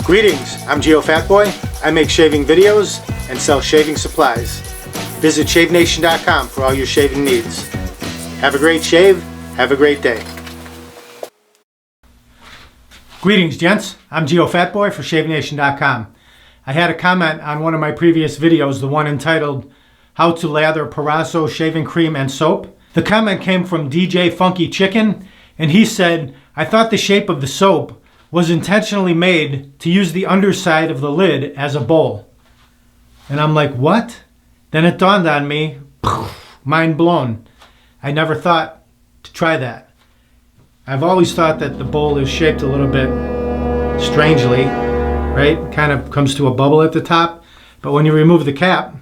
Greetings, I'm Geofatboy. I make shaving videos and sell shaving supplies. Visit shavenation.com for all your shaving needs. Have a great shave, have a great day. Greetings, gents. I'm Geofatboy for shavenation.com. I had a comment on one of my previous videos, the one entitled How to Lather Proraso Shaving Cream and Soap. The comment came from DJ Funky Chicken, and he said, I thought the shape of the soap was intentionally made to use the underside of the lid as a bowl. And I'm like, what? Then it dawned on me, mind blown. I never thought to try that. I've always thought that the bowl is shaped a little bit strangely, right? Kind of comes to a bubble at the top. But when you remove the cap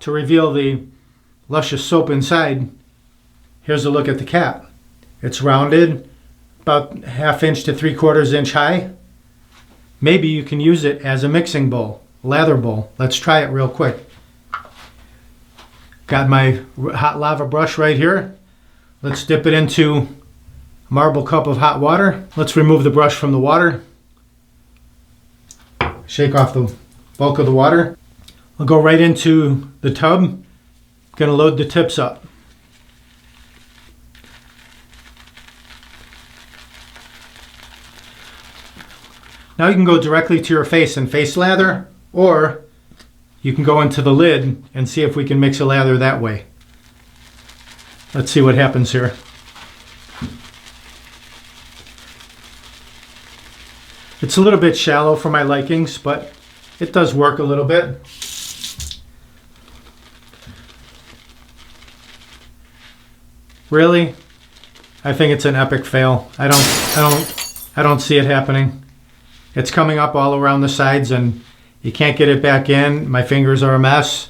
to reveal the luscious soap inside, here's a look at the cap. It's rounded, about 1/2 inch to 3/4 inch high. Maybe you can use it as a mixing bowl, lather bowl. Let's try it real quick. Got my hot lava brush right here. Let's dip it into a marble cup of hot water. Let's remove the brush from the water. Shake off the bulk of the water. I'll go right into the tub. Gonna load the tips up. Now you can go directly to your face and face lather, or you can go into the lid and see if we can mix a lather that way. Let's see what happens here. It's a little bit shallow for my likings, but it does work a little bit. Really? I think it's an epic fail. I don't see it happening. It's coming up all around the sides and you can't get it back in. My fingers are a mess.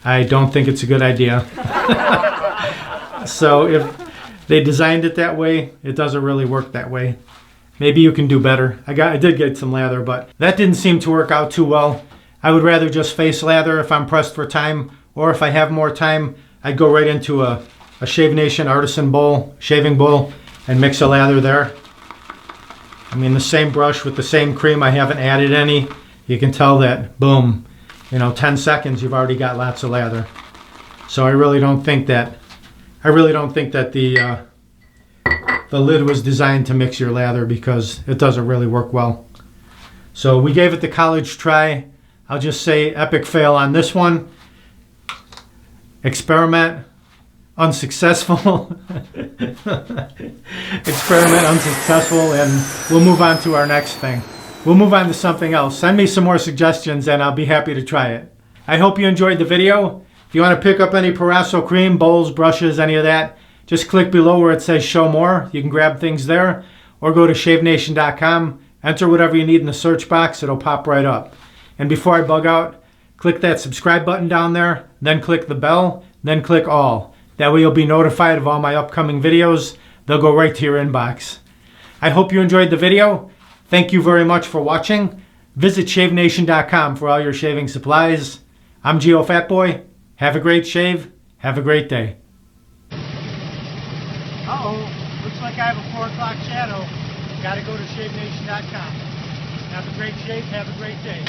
I don't think it's a good idea. So if they designed it that way, it doesn't really work that way. Maybe you can do better. I did get some lather, but that didn't seem to work out too well. I would rather just face lather if I'm pressed for time, or if I have more time, I'd go right into a Shave Nation artisan bowl, shaving bowl, and mix a lather there. I mean, the same brush with the same cream, I haven't added any. You can tell that, boom, 10 seconds, you've already got lots of lather. So I really don't think that the lid was designed to mix your lather, because it doesn't really work well. So we gave it the college try. I'll just say epic fail on this one. Experiment unsuccessful. Experiment unsuccessful, and we'll move on to our next thing. We'll move on to something else. Send me some more suggestions and I'll be happy to try it. I hope you enjoyed the video. If you want to pick up any Proraso cream, bowls, brushes, any of that, just click below where it says show more. You can grab things there, or go to shavenation.com, enter whatever you need in the search box, it'll pop right up. And before I bug out, click that subscribe button down there, then click the bell, then click all. That way you'll be notified of all my upcoming videos. They'll go right to your inbox. I hope you enjoyed the video. Thank you very much for watching. Visit shavenation.com for all your shaving supplies. I'm Geofatboy. Have a great shave. Have a great day. Uh-oh. Looks like I have a 4 o'clock shadow. Gotta go to shavenation.com. Have a great shave. Have a great day.